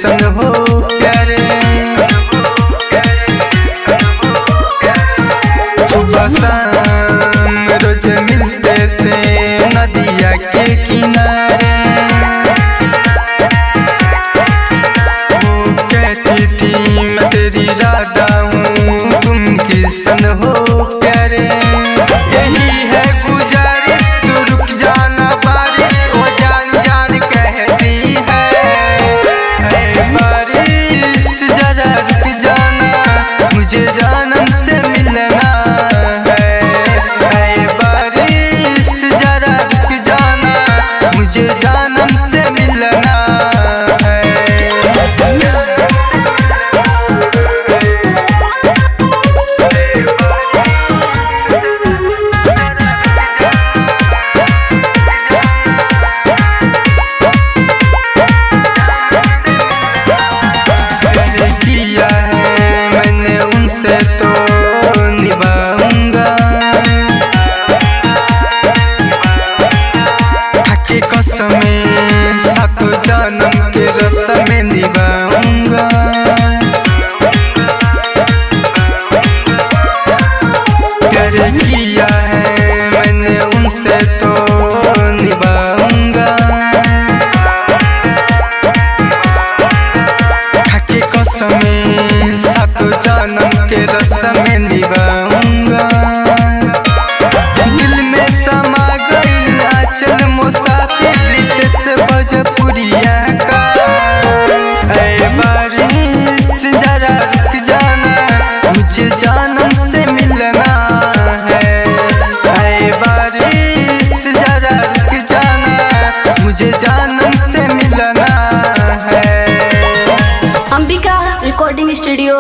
सन हो प्यारे। सुबह शाम रोज मिलते थे नदिया के किनारे। वो कहती थी मैं तेरी राधा हूँ तुम किसन हो प्यारे। यही है गुजारिश तू रुक जाना बारिश, वो जान जान कहती है ऐ बारिश जरा रुक जाना मुझे जानम से मिलना है। ऐ बारिश जरा रुक जाना मुझे जानम से मिलना है। किया है मैंने उनसे तो निभाऊंगा, खाके कसमें सातों जन्म के रस्म में निभाऊंगा। प्यार किया है मैंने उनसे तो निभाऊंगा, खाके कसमें सातों जन्म के रस्म में निभाऊंगा। दिल में समा गई आंचल मुसाफिर से भोजपुरिया का। ऐ बारिश जरा रुक जाना मुझे जानम से मिलना है। ऐ बारिश जरा रुक जाना मुझे जानम से मिलना है। Ambika recording studio.